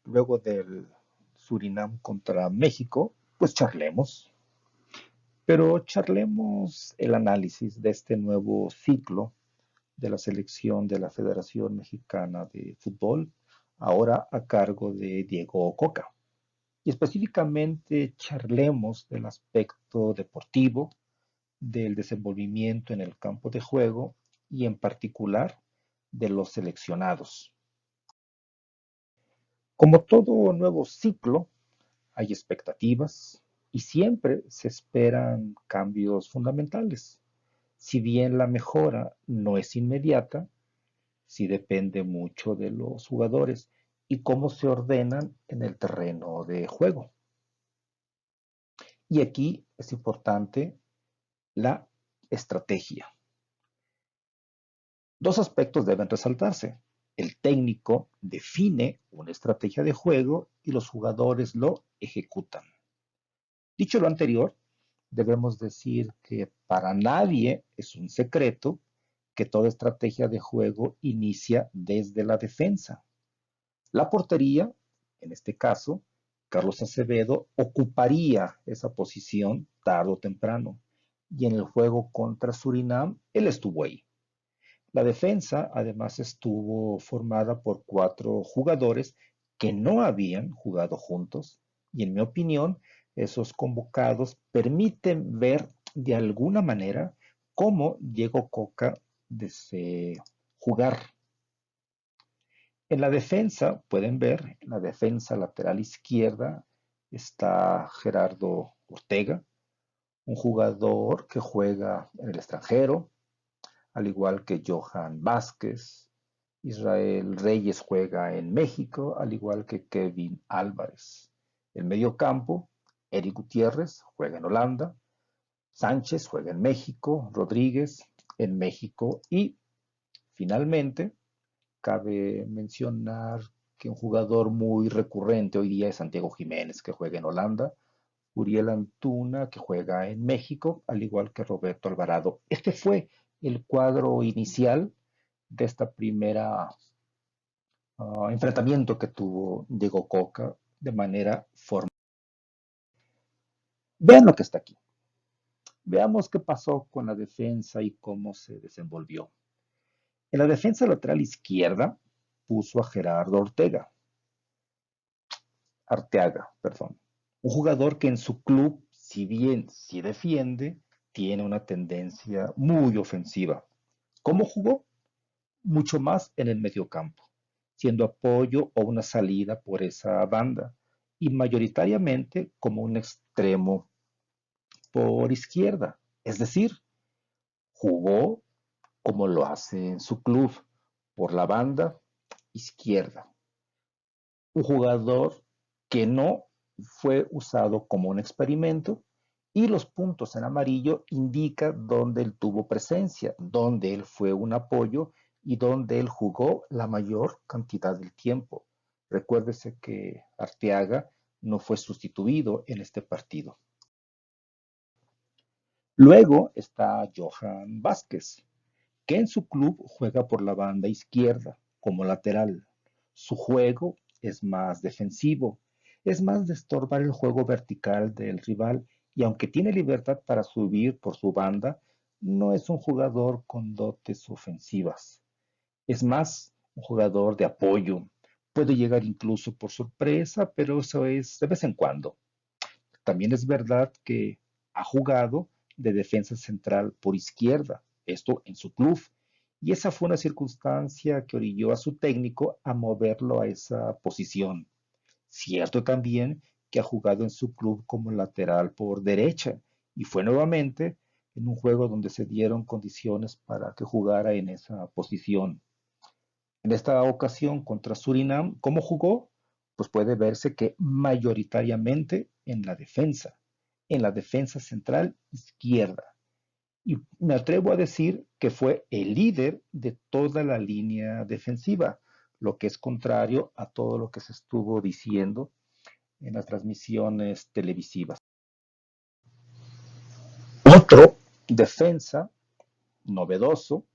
Luego del Surinam contra México, pues charlemos. Pero charlemos el análisis de este nuevo ciclo de la selección de la Federación Mexicana de Fútbol, ahora a cargo de Diego Coca. Y específicamente charlemos del aspecto deportivo, del desenvolvimiento en el campo de juego y en particular de los seleccionados. Como todo nuevo ciclo, hay expectativas y siempre se esperan cambios fundamentales. Si bien la mejora no es inmediata, sí depende mucho de los jugadores y cómo se ordenan en el terreno de juego. Y aquí es importante la estrategia. Dos aspectos deben resaltarse. El técnico define una estrategia de juego y los jugadores lo ejecutan. Dicho lo anterior, debemos decir que para nadie es un secreto que toda estrategia de juego inicia desde la defensa. La portería, en este caso, Carlos Acevedo ocuparía esa posición tarde o temprano. Y en el juego contra Surinam, él estuvo ahí. La defensa además estuvo formada por 4 jugadores que no habían jugado juntos y en mi opinión esos convocados permiten ver de alguna manera cómo Diego Coca desea jugar. En la defensa, pueden ver, en la defensa lateral izquierda está Gerardo Ortega, un jugador que juega en el extranjero, al igual que Johan Vázquez. Israel Reyes juega en México, al igual que Kevin Álvarez. El mediocampo, Eric Gutiérrez juega en Holanda, Sánchez juega en México, Rodríguez en México y finalmente cabe mencionar que un jugador muy recurrente hoy día es Santiago Jiménez, que juega en Holanda, Uriel Antuna, que juega en México, al igual que Roberto Alvarado. Este fue el cuadro inicial de esta primera enfrentamiento que tuvo Diego Coca de manera formal. Vean lo que está aquí. Veamos qué pasó con la defensa y cómo se desenvolvió. En la defensa lateral izquierda puso a Gerardo Arteaga, perdón. Un jugador que en su club, si bien sí defiende, tiene una tendencia muy ofensiva. ¿Cómo jugó? Mucho más en el mediocampo, siendo apoyo o una salida por esa banda, y mayoritariamente como un extremo por izquierda. Es decir, jugó como lo hace en su club, por la banda izquierda. Un jugador que no fue usado como un experimento y los puntos en amarillo indican dónde él tuvo presencia, dónde él fue un apoyo y dónde él jugó la mayor cantidad del tiempo. Recuérdese que Arteaga no fue sustituido en este partido. Luego está Johan Vázquez, que en su club juega por la banda izquierda como lateral. Su juego es más defensivo, es más de estorbar el juego vertical del rival y aunque tiene libertad para subir por su banda, no es un jugador con dotes ofensivas. Es más un jugador de apoyo. Puede llegar incluso por sorpresa, pero eso es de vez en cuando. También es verdad que ha jugado de defensa central por izquierda, esto en su club, y esa fue una circunstancia que orilló a su técnico a moverlo a esa posición. Cierto también que ha jugado en su club como lateral por derecha y fue nuevamente en un juego donde se dieron condiciones para que jugara en esa posición. En esta ocasión contra Surinam, ¿cómo jugó? Pues puede verse que mayoritariamente en la defensa central izquierda. Y me atrevo a decir que fue el líder de toda la línea defensiva, lo que es contrario a todo lo que se estuvo diciendo en las transmisiones televisivas. Otro defensa novedoso,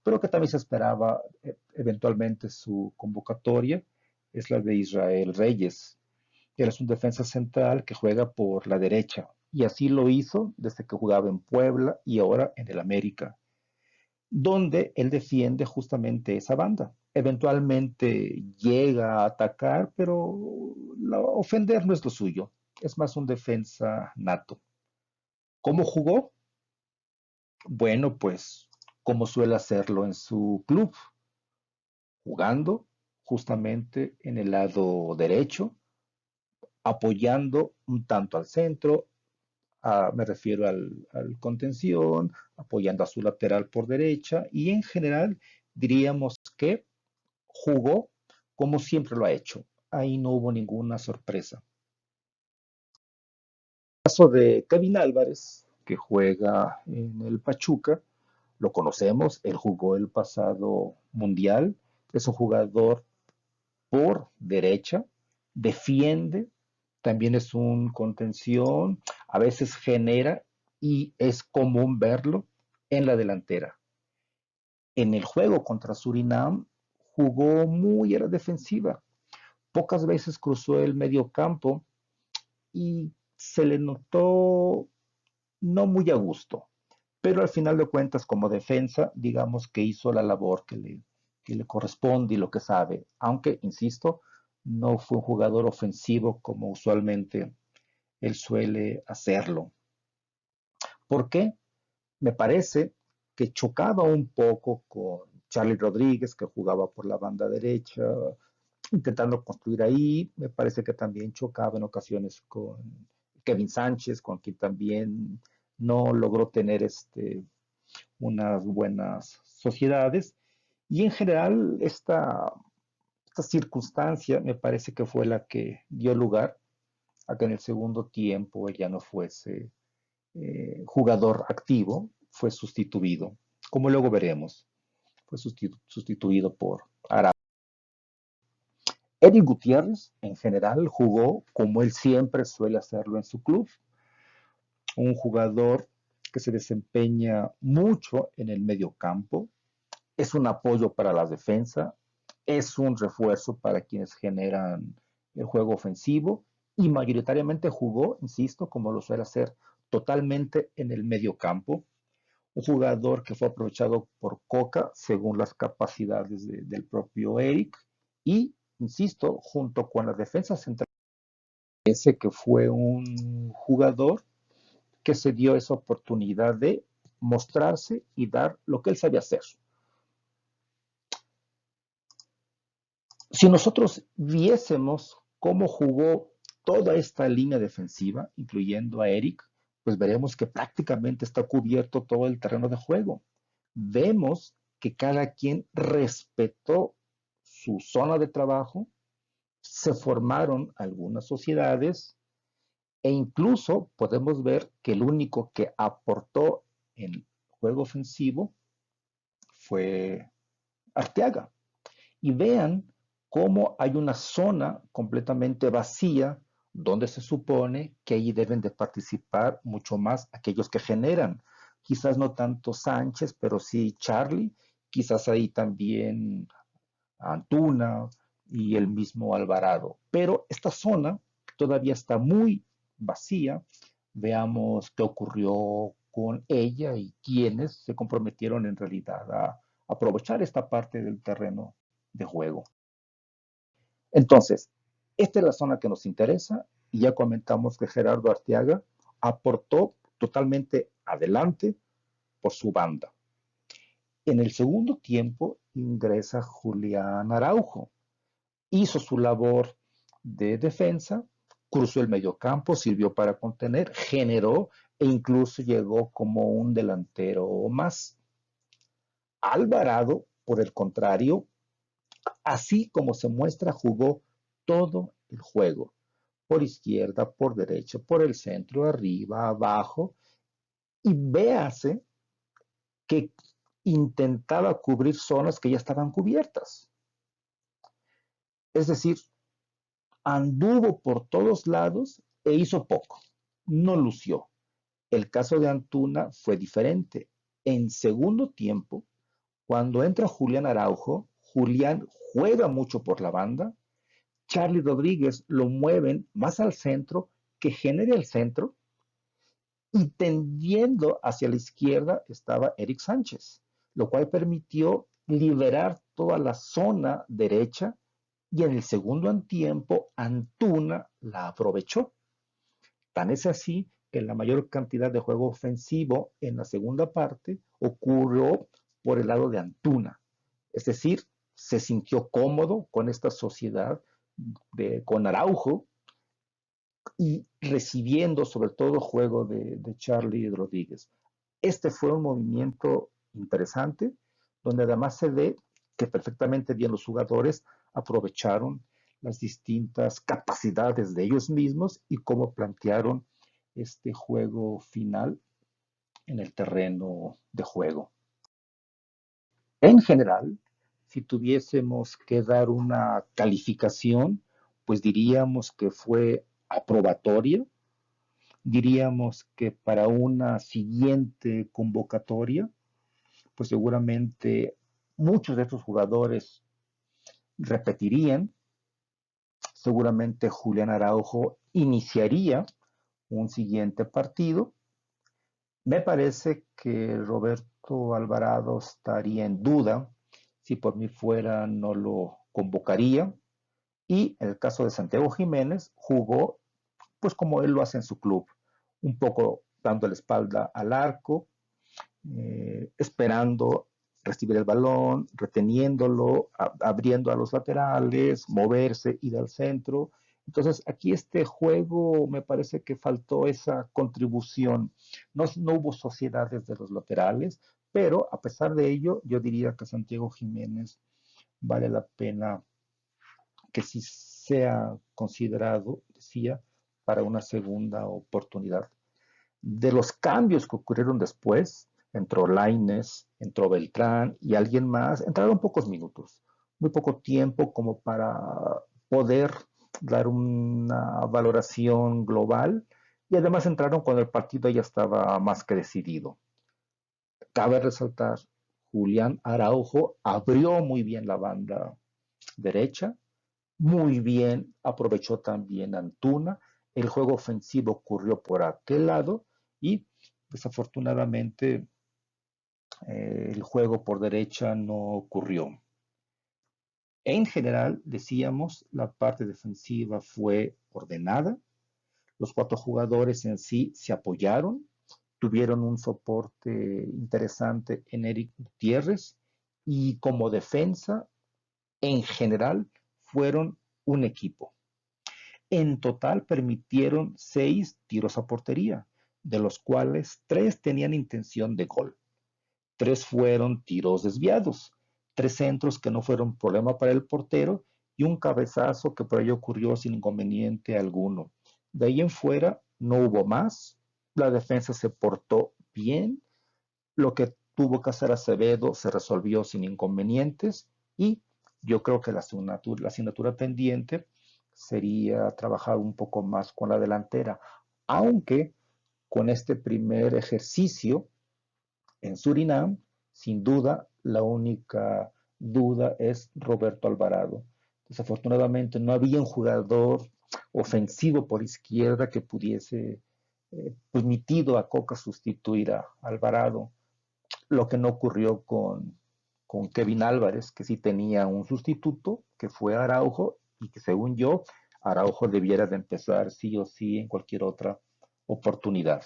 pero que también se esperaba eventualmente su convocatoria, es la de Israel Reyes. Él es un defensa central que juega por la derecha y así lo hizo desde que jugaba en Puebla y ahora en el América, donde él defiende justamente esa banda. Eventualmente llega a atacar, pero ofender no es lo suyo. Es más un defensa nato. ¿Cómo jugó? Bueno, pues como suele hacerlo en su club, jugando justamente en el lado derecho, apoyando un tanto al centro, me refiero al contención, apoyando a su lateral por derecha y en general diríamos que jugó como siempre lo ha hecho. Ahí no hubo ninguna sorpresa. El caso de Kevin Álvarez, que juega en el Pachuca, lo conocemos, él jugó el pasado mundial, es un jugador por derecha, defiende, también es un contención, a veces genera y es común verlo en la delantera. En el juego contra Surinam jugó muy a la defensiva, pocas veces cruzó el medio campo y se le notó no muy a gusto, pero al final de cuentas como defensa, digamos que hizo la labor que le corresponde y lo que sabe, aunque, insisto, no fue un jugador ofensivo como usualmente él suele hacerlo. ¿Por qué? Me parece que chocaba un poco con Charlie Rodríguez, que jugaba por la banda derecha, intentando construir ahí. Me parece que también chocaba en ocasiones con Kevin Sánchez, con quien también no logró tener unas buenas sociedades. Y en general, esta circunstancia me parece que fue la que dio lugar a que en el segundo tiempo él ya no fuese jugador activo, fue sustituido, como luego veremos, fue sustituido por Araujo. Eric Gutiérrez, en general, jugó como él siempre suele hacerlo en su club, un jugador que se desempeña mucho en el medio campo, es un apoyo para la defensa, es un refuerzo para quienes generan el juego ofensivo y mayoritariamente jugó, insisto, como lo suele hacer, totalmente en el medio campo. Un jugador que fue aprovechado por Coca según las capacidades del propio Eric y, insisto, junto con la defensa central, ese que fue un jugador que se dio esa oportunidad de mostrarse y dar lo que él sabía hacer. Si nosotros viésemos cómo jugó toda esta línea defensiva, incluyendo a Eric, pues veremos que prácticamente está cubierto todo el terreno de juego. Vemos que cada quien respetó su zona de trabajo, se formaron algunas sociedades e incluso podemos ver que el único que aportó en juego ofensivo fue Arteaga. Y vean cómo hay una zona completamente vacía donde se supone que ahí deben de participar mucho más aquellos que generan. Quizás no tanto Sánchez, pero sí Charlie, quizás ahí también Antuna y el mismo Alvarado. Pero esta zona todavía está muy vacía. Veamos qué ocurrió con ella y quiénes se comprometieron en realidad a aprovechar esta parte del terreno de juego. Entonces, esta es la zona que nos interesa y ya comentamos que Gerardo Arteaga aportó totalmente adelante por su banda. En el segundo tiempo ingresa Julián Araujo, hizo su labor de defensa, cruzó el mediocampo, sirvió para contener, generó e incluso llegó como un delantero más. Alvarado, por el contrario, así como se muestra, jugó todo el juego, por izquierda, por derecha, por el centro, arriba, abajo, y véase que intentaba cubrir zonas que ya estaban cubiertas. Es decir, anduvo por todos lados e hizo poco, no lució. El caso de Antuna fue diferente. En segundo tiempo, Cuando entra Julián Araujo, Julián juega mucho por la banda, Charlie Rodríguez lo mueven más al centro, que genere el centro, y tendiendo hacia la izquierda estaba Eric Sánchez, lo cual permitió liberar toda la zona derecha y en el segundo tiempo Antuna la aprovechó. Tan es así que la mayor cantidad de juego ofensivo en la segunda parte ocurrió por el lado de Antuna. Es decir, se sintió cómodo con esta sociedad con Araujo y recibiendo sobre todo juego de Charlie Rodríguez. Este fue un movimiento interesante, donde además se ve que perfectamente bien los jugadores aprovecharon las distintas capacidades de ellos mismos y cómo plantearon este juego final en el terreno de juego. En general, si tuviésemos que dar una calificación, pues diríamos que fue aprobatoria, diríamos que para una siguiente convocatoria, pues seguramente muchos de estos jugadores repetirían, seguramente Julián Araujo iniciaría un siguiente partido. Me parece que Roberto Alvarado estaría en duda, si por mí fuera no lo convocaría, y en el caso de Santiago Jiménez jugó pues como él lo hace en su club, un poco dando la espalda al arco, esperando recibir el balón, reteniéndolo, abriendo a los laterales, moverse, ir al centro. Entonces, aquí este juego me parece que faltó esa contribución. No hubo sociedades de los laterales, pero a pesar de ello, yo diría que Santiago Jiménez vale la pena que sí sea considerado, decía, para una segunda oportunidad. De los cambios que ocurrieron después, entró Lainez, entró Beltrán y alguien más, entraron pocos minutos, muy poco tiempo como para poder dar una valoración global y además entraron cuando el partido ya estaba más que decidido. Cabe resaltar, Julián Araujo abrió muy bien la banda derecha, muy bien aprovechó también Antuna, el juego ofensivo ocurrió por aquel lado y desafortunadamente el juego por derecha no ocurrió. En general, decíamos, la parte defensiva fue ordenada, los cuatro jugadores en sí se apoyaron, tuvieron un soporte interesante en Eric Gutiérrez y como defensa, en general, fueron un equipo. En total permitieron 6 tiros a portería, de los cuales 3 tenían intención de gol. 3 fueron tiros desviados, 3 centros que no fueron problema para el portero y un cabezazo que por ello ocurrió sin inconveniente alguno. De ahí en fuera no hubo más, la defensa se portó bien, lo que tuvo que hacer Acevedo se resolvió sin inconvenientes y yo creo que la asignatura pendiente sería trabajar un poco más con la delantera, aunque con este primer ejercicio en Surinam, sin duda, la única duda es Roberto Alvarado. Desafortunadamente no había un jugador ofensivo por izquierda que pudiese permitido a Coca sustituir a Alvarado, lo que no ocurrió con Kevin Álvarez, que sí tenía un sustituto, que fue Araujo, y que según yo, Araujo debiera de empezar sí o sí en cualquier otra oportunidad.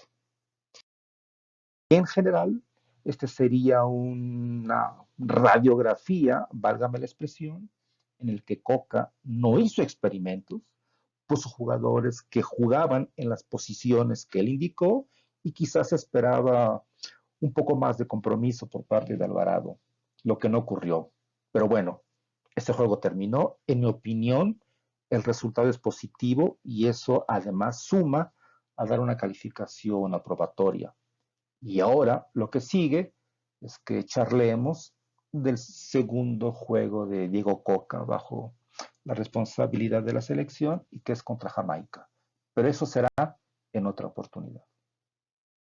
En general, este sería una radiografía, válgame la expresión, en el que Coca no hizo experimentos, puso jugadores que jugaban en las posiciones que él indicó y quizás esperaba un poco más de compromiso por parte de Alvarado, lo que no ocurrió. Pero bueno, este juego terminó. En mi opinión, el resultado es positivo y eso además suma a dar una calificación aprobatoria. Y ahora lo que sigue es que charlemos del segundo juego de Diego Coca bajo la responsabilidad de la selección y que es contra Jamaica. Pero eso será en otra oportunidad.